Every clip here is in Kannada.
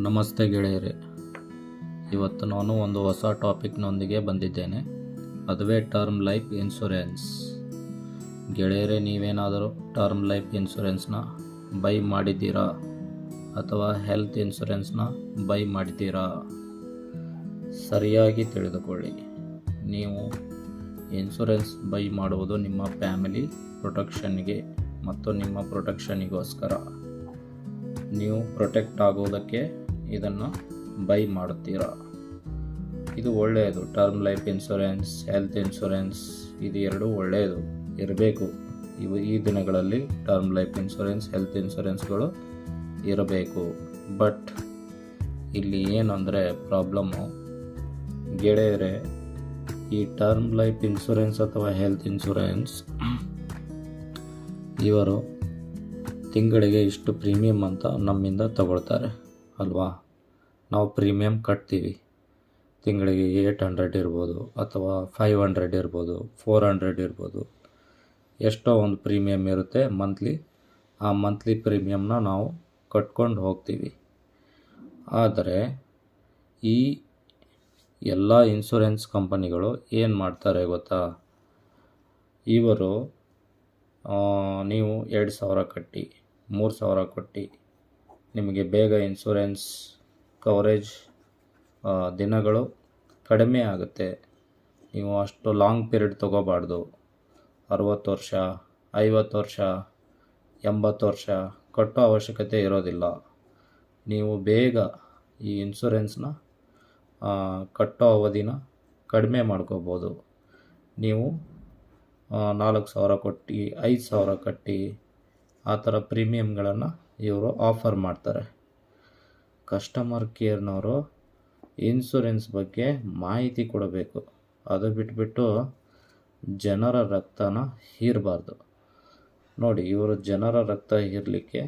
ನಮಸ್ತೆ ಗೆಳೆಯರೆ. ಇವತ್ತು ನಾನು ಒಂದು ಹೊಸ ಟಾಪಿಕ್ನೊಂದಿಗೆ ಬಂದಿದ್ದೇನೆ. ಅದುವೇ ಟರ್ಮ್ ಲೈಫ್ ಇನ್ಶೂರೆನ್ಸ್. ಗೆಳೆಯರೆ, ನೀವೇನಾದರೂ ಟರ್ಮ್ ಲೈಫ್ ಇನ್ಶೂರೆನ್ಸ್ನ ಬೈ ಮಾಡಿದ್ದೀರಾ ಅಥವಾ ಹೆಲ್ತ್ ಇನ್ಶೂರೆನ್ಸ್ನ ಬೈ ಮಾಡಿದ್ದೀರಾ? ಸರಿಯಾಗಿ ತಿಳಿದುಕೊಳ್ಳಿ. ನೀವು ಇನ್ಶೂರೆನ್ಸ್ ಬೈ ಮಾಡುವುದು ನಿಮ್ಮ ಫ್ಯಾಮಿಲಿ ಪ್ರೊಟೆಕ್ಷನ್ಗೆ ಮತ್ತು ನಿಮ್ಮ ಪ್ರೊಟೆಕ್ಷನಿಗೋಸ್ಕರ. ನೀವು ಪ್ರೊಟೆಕ್ಟ್ ಆಗೋದಕ್ಕೆ ಇದನ್ನು ಬೈ ಮಾಡುತ್ತೀರಾ. ಇದು ಒಳ್ಳೆಯದು. Term life insurance, health insurance ಇದು ಎರಡೂ ಒಳ್ಳೆಯದು ಇರಬೇಕು. ಈ ದಿನಗಳಲ್ಲಿ ಟರ್ಮ್ ಲೈಫ್ ಇನ್ಶೂರೆನ್ಸ್, ಹೆಲ್ತ್ ಇನ್ಶೂರೆನ್ಸ್ಗಳು ಇರಬೇಕು. ಬಟ್ ಇಲ್ಲಿ ಏನಂದರೆ ಪ್ರಾಬ್ಲಮ್ಮು ಗೆಳೆಯರೆ, ಈ ಟರ್ಮ್ ಲೈಫ್ ಇನ್ಶೂರೆನ್ಸ್ ಅಥವಾ ಹೆಲ್ತ್ ಇನ್ಶೂರೆನ್ಸ್ ಇವರು ತಿಂಗಳಿಗೆ ಇಷ್ಟು ಪ್ರೀಮಿಯಮ್ ಅಂತ ನಮ್ಮಿಂದ ತಗೊಳ್ತಾರೆ ಅಲ್ವಾ? ನಾವು ಪ್ರೀಮಿಯಂ ಕಟ್ತೀವಿ. ತಿಂಗಳಿಗೆ 800 ಇರ್ಬೋದು ಅಥವಾ 500 ಇರ್ಬೋದು, 400 ಇರ್ಬೋದು. ಎಷ್ಟೋ ಒಂದು ಪ್ರೀಮಿಯಮ್ ಇರುತ್ತೆ ಮಂತ್ಲಿ. ಆ ಮಂತ್ಲಿ ಪ್ರೀಮಿಯಮ್ನ ನಾವು ಕಟ್ಕೊಂಡು ಹೋಗ್ತೀವಿ. ಆದರೆ ಈ ಎಲ್ಲ ಇನ್ಶೂರೆನ್ಸ್ ಕಂಪನಿಗಳು ಏನು ಮಾಡ್ತಾರೆ ಗೊತ್ತಾ? ಇವರು ನೀವು 2,000 ಕಟ್ಟಿ, 3,000 ಕೊಟ್ಟು ನಿಮಗೆ ಬೇಗ ಇನ್ಶೂರೆನ್ಸ್ ಕವರೇಜ್ ದಿನಗಳು ಕಡಿಮೆ ಆಗುತ್ತೆ. ನೀವು ಅಷ್ಟು ಲಾಂಗ್ ಪೀರಿಯಡ್ ತೊಗೋಬಾರ್ದು. 60 ವರ್ಷ, 50 ವರ್ಷ, 80 ವರ್ಷ ಕಟ್ಟೋ ಅವಶ್ಯಕತೆ ಇರೋದಿಲ್ಲ. ನೀವು ಬೇಗ ಈ ಇನ್ಶೂರೆನ್ಸ್ನ ಕಟ್ಟೋ ಅವಧಿನ ಕಡಿಮೆ ಮಾಡ್ಕೋಬೋದು. ನೀವು 4,000 ಕೊಟ್ಟು 5,000 ಕಟ್ಟಿ ಆ ಥರ ಪ್ರೀಮಿಯಮ್ಗಳನ್ನು ಇವರು ಆಫರ್ ಮಾಡ್ತಾರೆ. ಕಸ್ಟಮರ್ ಕೇರ್ನವರು ಇನ್ಶೂರೆನ್ಸ್ ಬಗ್ಗೆ ಮಾಹಿತಿ ಕೊಡಬೇಕು. ಅದು ಬಿಟ್ಬಿಟ್ಟು ಜನರ ರಕ್ತನ ಹೀರಬಾರ್ದು. ನೋಡಿ, ಇವರು ಜನರ ರಕ್ತ ಹೀರಲಿಕ್ಕೆ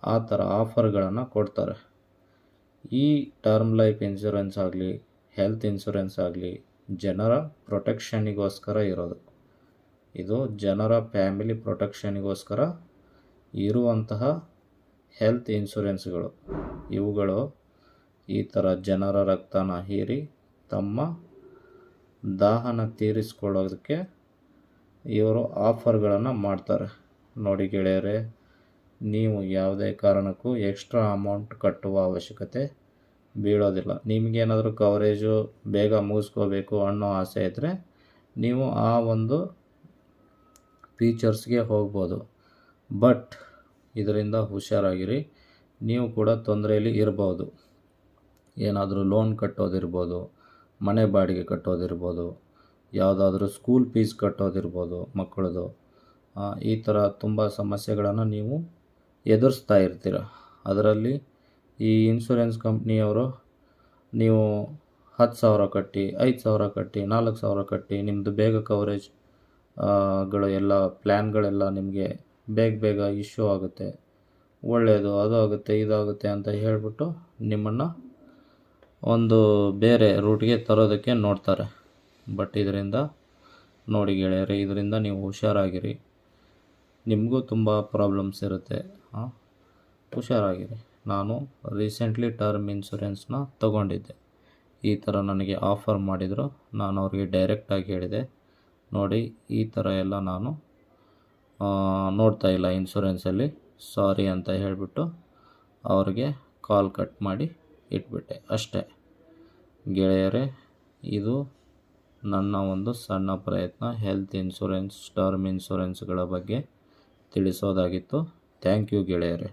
ಆ ಥರ ಆಫರ್ಗಳನ್ನು ಕೊಡ್ತಾರೆ. ಈ ಟರ್ಮ್ ಲೈಫ್ ಇನ್ಶೂರೆನ್ಸ್ ಆಗಲಿ, ಹೆಲ್ತ್ ಇನ್ಶೂರೆನ್ಸ್ ಆಗಲಿ ಜನರ ಪ್ರೊಟೆಕ್ಷನಿಗೋಸ್ಕರ ಇರೋದು. ಇದು ಜನರ ಫ್ಯಾಮಿಲಿ ಪ್ರೊಟೆಕ್ಷನಿಗೋಸ್ಕರ ಇರುವಂತಹ ಹೆಲ್ತ್ ಇನ್ಶೂರೆನ್ಸ್ಗಳು. ಇವುಗಳು ಈ ಥರ ಜನರ ರಕ್ತನ ಹೀರಿ ತಮ್ಮ ದಾಹನ ತೀರಿಸ್ಕೊಳ್ಳೋದಕ್ಕೆ ಇವರು ಆಫರ್ಗಳನ್ನು ಮಾಡ್ತಾರೆ. ನೋಡಿ ಗೆಳೆಯರೆ, ನೀವು ಯಾವುದೇ ಕಾರಣಕ್ಕೂ ಎಕ್ಸ್ಟ್ರಾ ಅಮೌಂಟ್ ಕಟ್ಟುವ ಅವಶ್ಯಕತೆ ಬೀಳೋದಿಲ್ಲ. ನಿಮಗೇನಾದರೂ ಕವರೇಜು ಬೇಗ ಮುಗಿಸ್ಕೋಬೇಕು ಅನ್ನೋ ಆಸೆ ಇದ್ದರೆ ನೀವು ಆ ಒಂದು ಫೀಚರ್ಸ್ಗೆ ಹೋಗ್ಬೋದು. ಬಟ್ ಇದರಿಂದ ಹುಷಾರಾಗಿರಿ. ನೀವು ಕೂಡ ತೊಂದರೆಯಲ್ಲಿ ಇರ್ಬೋದು. ಏನಾದರೂ ಲೋನ್ ಕಟ್ಟೋದಿರ್ಬೋದು, ಮನೆ ಬಾಡಿಗೆ ಕಟ್ಟೋದಿರ್ಬೋದು, ಯಾವುದಾದ್ರೂ ಸ್ಕೂಲ್ ಫೀಸ್ ಕಟ್ಟೋದಿರ್ಬೋದು ಮಕ್ಕಳದು. ಈ ಥರ ತುಂಬ ಸಮಸ್ಯೆಗಳನ್ನು ನೀವು ಎದುರಿಸ್ತಾ ಇರ್ತೀರ. ಅದರಲ್ಲಿ ಈ ಇನ್ಶೂರೆನ್ಸ್ ಕಂಪ್ನಿಯವರು ನೀವು 10,000 ಕಟ್ಟಿ, 5,000 ಕಟ್ಟಿ, 4,000 ಕಟ್ಟಿ ನಿಮ್ಮದು ಬೇಗ ಕವರೇಜ್ ಗಳು ಎಲ್ಲ ಪ್ಲ್ಯಾನ್ಗಳೆಲ್ಲ ನಿಮಗೆ ಬೇಗ ಇಶ್ಯೂ ಆಗುತ್ತೆ, ಒಳ್ಳೆಯದು, ಅದು ಆಗುತ್ತೆ, ಇದಾಗುತ್ತೆ ಅಂತ ಹೇಳಿಬಿಟ್ಟು ನಿಮ್ಮನ್ನು ಒಂದು ಬೇರೆ ರೂಟ್ಗೆ ತರೋದಕ್ಕೆ ನೋಡ್ತಾರೆ. ಬಟ್ ಇದರಿಂದ ನೋಡಿ ಗೆಳೆಯರೆ, ಇದರಿಂದ ನೀವು ಹುಷಾರಾಗಿರಿ. ನಿಮಗೂ ತುಂಬ ಪ್ರಾಬ್ಲಮ್ಸ್ ಇರುತ್ತೆ. ಹುಷಾರಾಗಿರಿ. ನಾನು ರೀಸೆಂಟ್ಲಿ ಟರ್ಮ್ ಇನ್ಶೂರೆನ್ಸ್ನ ತಗೊಂಡಿದ್ದೆ. ಈ ಥರ ನನಗೆ ಆಫರ್ ಮಾಡಿದರು. ನಾನು ಅವ್ರಿಗೆ ಡೈರೆಕ್ಟಾಗಿ ಹೇಳಿದೆ, ನೋಡಿ ಈ ಥರ ಎಲ್ಲ ನಾನು ನೋಡ್ತಾ ಇಲ್ಲ ಇನ್ಶೂರೆನ್ಸಲ್ಲಿ, ಸಾರಿ ಅಂತ ಹೇಳಿಬಿಟ್ಟು ಅವ್ರಿಗೆ ಕಾಲ್ ಕಟ್ ಮಾಡಿ ಇಟ್ಬಿಟ್ಟೆ ಅಷ್ಟೇ. ಗೆಳೆಯರೆ, ಇದು ನನ್ನ ಒಂದು ಸಣ್ಣ ಪ್ರಯತ್ನ ಹೆಲ್ತ್ ಇನ್ಶೂರೆನ್ಸ್, ಟರ್ಮ್ ಇನ್ಶೂರೆನ್ಸ್ಗಳ ಬಗ್ಗೆ ತಿಳಿಸೋದಾಗಿತ್ತು. ಥ್ಯಾಂಕ್ ಯು ಗೆಳೆಯರೆ.